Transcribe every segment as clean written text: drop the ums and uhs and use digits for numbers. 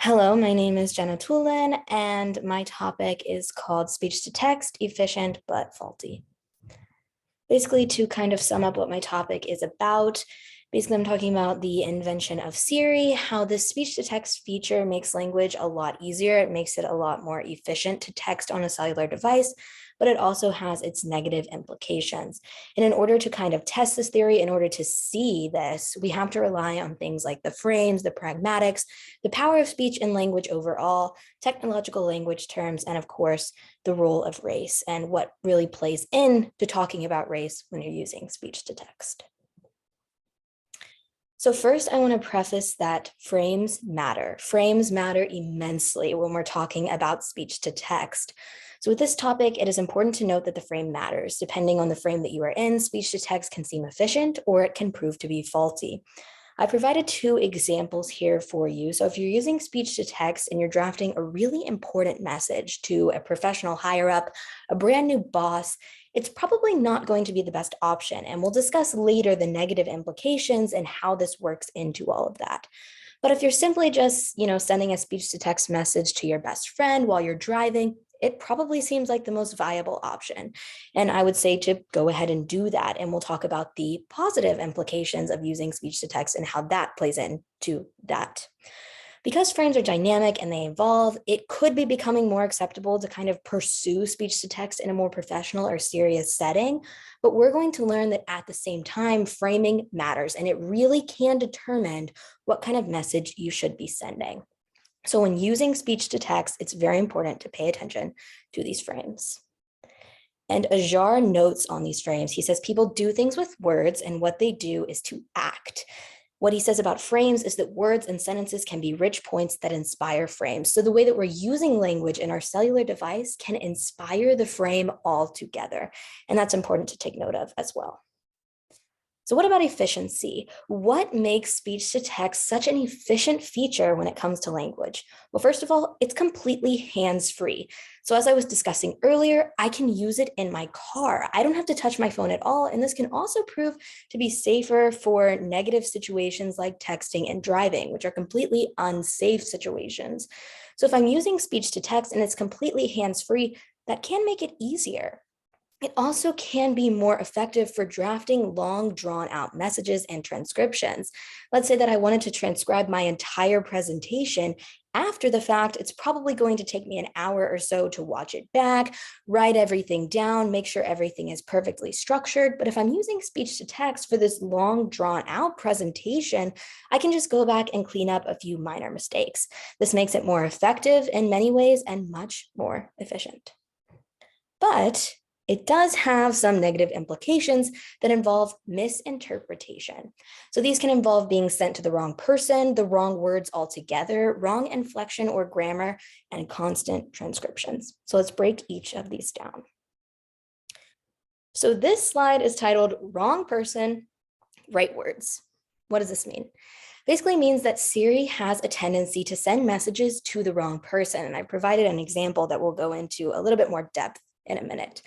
Hello, my name is Jenna Tulin, and my topic is called Speech to Text, Efficient but Faulty. Basically, to kind of sum up what my topic is about, basically, I'm talking about the invention of Siri, how this speech to text feature makes language a lot easier. It makes it a lot more efficient to text on a cellular device, but it also has its negative implications. And in order to kind of test this theory, in order to see this, we have to rely on things like the frames, the pragmatics, the power of speech and language overall, technological language terms, and of course, the role of race and what really plays into talking about race when you're using speech to text. So first, I want to preface that frames matter. Frames matter immensely when we're talking about speech to text. So with this topic, it is important to note that the frame matters. Depending on the frame that you are in, speech to text can seem efficient or it can prove to be faulty. I provided two examples here for you. So if you're using speech to text and you're drafting a really important message to a professional higher up, a brand new boss, it's probably not going to be the best option. And we'll discuss later the negative implications and how this works into all of that. But if you're simply just, sending a speech to text message to your best friend while you're driving, it probably seems like the most viable option. And I would say to go ahead and do that. And we'll talk about the positive implications of using speech to text and how that plays into that. Because frames are dynamic and they evolve, it could be becoming more acceptable to kind of pursue speech to text in a more professional or serious setting. But we're going to learn that at the same time, framing matters and it really can determine what kind of message you should be sending. So when using speech to text, it's very important to pay attention to these frames. And Ajar notes on these frames, he says people do things with words and what they do is to act. What he says about frames is that words and sentences can be rich points that inspire frames. So the way that we're using language in our cellular device can inspire the frame altogether. And that's important to take note of as well. So what about efficiency? What makes speech to text such an efficient feature when it comes to language? Well, first of all, it's completely hands-free. So as I was discussing earlier, I can use it in my car. I don't have to touch my phone at all. And this can also prove to be safer for negative situations like texting and driving, which are completely unsafe situations. So if I'm using speech to text and it's completely hands-free, that can make it easier. It also can be more effective for drafting long drawn out messages and transcriptions. Let's say that I wanted to transcribe my entire presentation. After the fact, it's probably going to take me an hour or so to watch it back, write everything down, make sure everything is perfectly structured. But if I'm using speech to text for this long drawn out presentation, I can just go back and clean up a few minor mistakes. This makes it more effective in many ways and much more efficient. But it does have some negative implications that involve misinterpretation. So these can involve being sent to the wrong person, the wrong words altogether, wrong inflection or grammar, and constant transcriptions. So let's break each of these down. So this slide is titled Wrong Person, Right Words. What does this mean? Basically means that Siri has a tendency to send messages to the wrong person. And I provided an example that we'll go into a little bit more depth in a minute.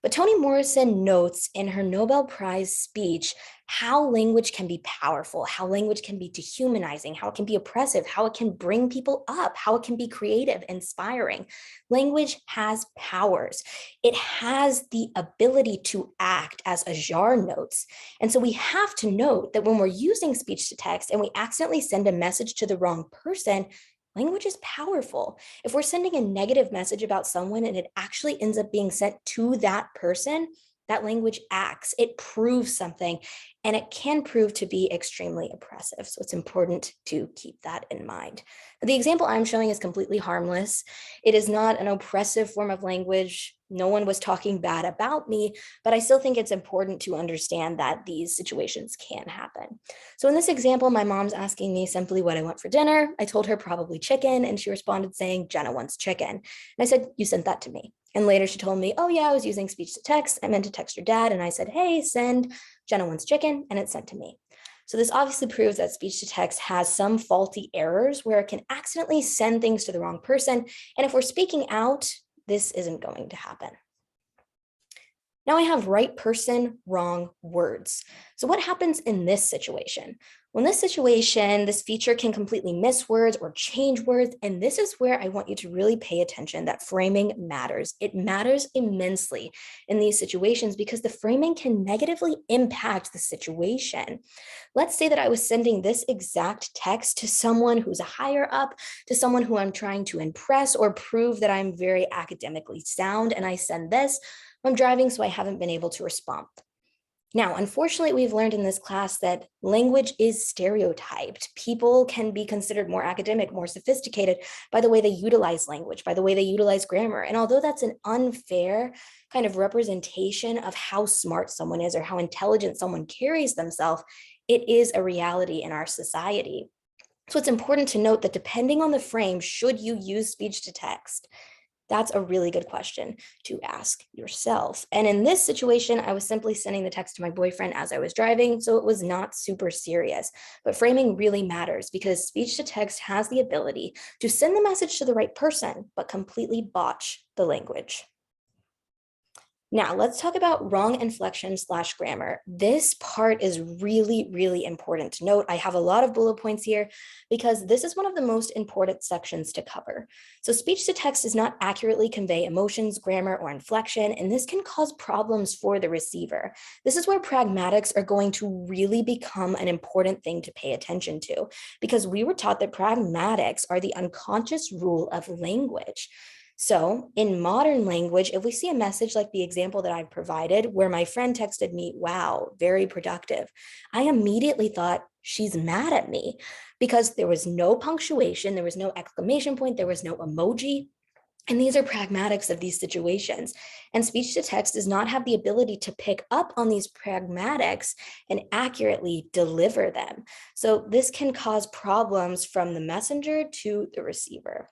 But Toni Morrison notes in her Nobel Prize speech how language can be powerful, how language can be dehumanizing, how it can be oppressive, how it can bring people up, how it can be creative, inspiring. Language has powers. It has the ability to act, as Ajar notes. And so we have to note that when we're using speech to text and we accidentally send a message to the wrong person, language is powerful. If we're sending a negative message about someone and it actually ends up being sent to that person, that language acts, it proves something, and it can prove to be extremely oppressive. So it's important to keep that in mind. The example I'm showing is completely harmless. It is not an oppressive form of language. No one was talking bad about me, but I still think it's important to understand that these situations can happen. So in this example, my mom's asking me simply what I want for dinner. I told her probably chicken, and she responded saying, Jenna wants chicken. And I said, you sent that to me. And later she told me, oh yeah, I was using speech to text. I meant to text your dad. And I said, hey, send Jenna wants chicken, and it's sent to me. So this obviously proves that speech to text has some faulty errors where it can accidentally send things to the wrong person. And if we're speaking out, this isn't going to happen. Now I have right person, wrong words. So what happens in this situation? Well, in this situation, this feature can completely miss words or change words. And this is where I want you to really pay attention that framing matters. It matters immensely in these situations because the framing can negatively impact the situation. Let's say that I was sending this exact text to someone who's a higher up, to someone who I'm trying to impress or prove that I'm very academically sound. And I send this. I'm driving, so I haven't been able to respond. Now, unfortunately, we've learned in this class that language is stereotyped. People can be considered more academic, more sophisticated by the way they utilize language, by the way they utilize grammar. And although that's an unfair kind of representation of how smart someone is or how intelligent someone carries themselves, it is a reality in our society. So it's important to note that depending on the frame, should you use speech to text? That's a really good question to ask yourself. And in this situation, I was simply sending the text to my boyfriend as I was driving, so it was not super serious. But framing really matters because speech to text has the ability to send the message to the right person, but completely botch the language. Now, let's talk about wrong inflection / grammar. This part is really, really important to note. I have a lot of bullet points here because this is one of the most important sections to cover. So speech to text does not accurately convey emotions, grammar, or inflection, and this can cause problems for the receiver. This is where pragmatics are going to really become an important thing to pay attention to because we were taught that pragmatics are the unconscious rule of language. So in modern language, if we see a message like the example that I've provided, where my friend texted me, wow, very productive, I immediately thought she's mad at me because there was no punctuation, there was no exclamation point, there was no emoji. And these are pragmatics of these situations. And speech to text does not have the ability to pick up on these pragmatics and accurately deliver them. So this can cause problems from the messenger to the receiver.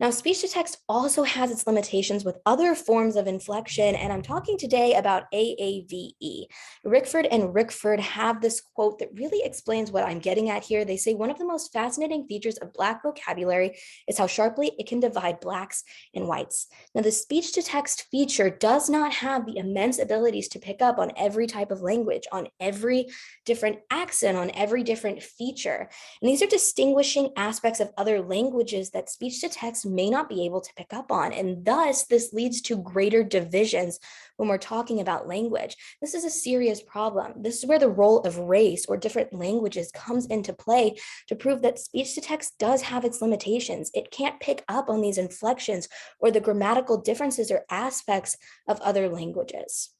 Now, speech to text also has its limitations with other forms of inflection, and I'm talking today about AAVE. Rickford and Rickford have this quote that really explains what I'm getting at here. They say one of the most fascinating features of Black vocabulary is how sharply it can divide Blacks and whites. Now, the speech to text feature does not have the immense abilities to pick up on every type of language, on every different accent, on every different feature. And these are distinguishing aspects of other languages that speech to text may not be able to pick up on. And thus, this leads to greater divisions when we're talking about language. This is a serious problem. This is where the role of race or different languages comes into play to prove that speech to text does have its limitations. It can't pick up on these inflections or the grammatical differences or aspects of other languages.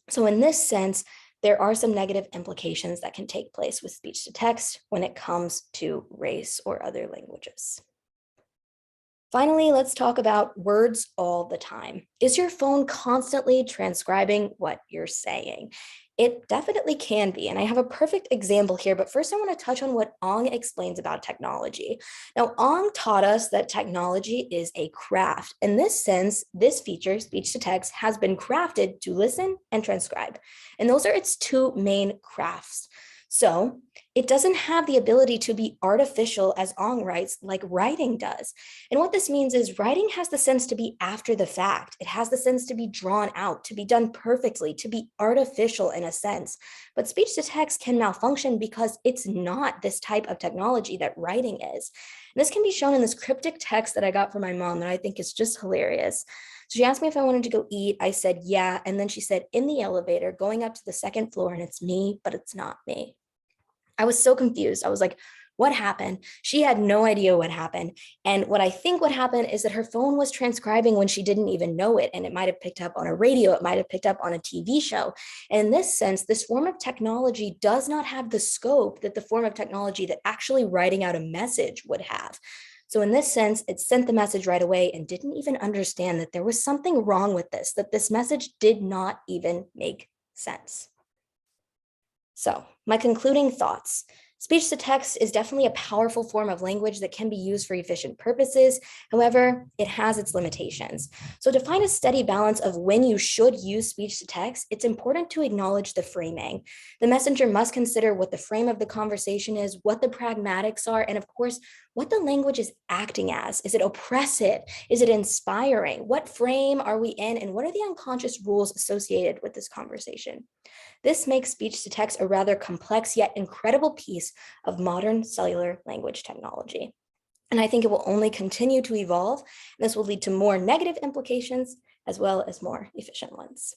So in this sense, there are some negative implications that can take place with speech to text when it comes to race or other languages. Finally, let's talk about words all the time. Is your phone constantly transcribing what you're saying? It definitely can be, and I have a perfect example here, but first I want to touch on what Ong explains about technology. Now, Ong taught us that technology is a craft. In this sense, this feature, speech to text, has been crafted to listen and transcribe. And those are its two main crafts. So it doesn't have the ability to be artificial, as Ong writes, like writing does. And what this means is writing has the sense to be after the fact. It has the sense to be drawn out, to be done perfectly, to be artificial in a sense. But speech to text can malfunction because it's not this type of technology that writing is. And this can be shown in this cryptic text that I got from my mom that I think is just hilarious. So she asked me if I wanted to go eat. I said, yeah. And then she said, in the elevator, going up to the second floor, and it's me, but it's not me. I was so confused. I was like, what happened? She had no idea what happened. And what I think what happened is that her phone was transcribing when she didn't even know it. And it might have picked up on a radio. It might have picked up on a TV show. And in this sense, this form of technology does not have the scope that the form of technology that actually writing out a message would have. So in this sense, it sent the message right away and didn't even understand that there was something wrong with this, that this message did not even make sense. So my concluding thoughts. Speech to text is definitely a powerful form of language that can be used for efficient purposes. However, it has its limitations. So to find a steady balance of when you should use speech to text, it's important to acknowledge the framing. The messenger must consider what the frame of the conversation is, what the pragmatics are, and of course, what the language is acting as. Is it oppressive? Is it inspiring? What frame are we in? And what are the unconscious rules associated with this conversation? This makes speech to text a rather complex yet incredible piece of modern cellular language technology. And I think it will only continue to evolve. And this will lead to more negative implications as well as more efficient ones.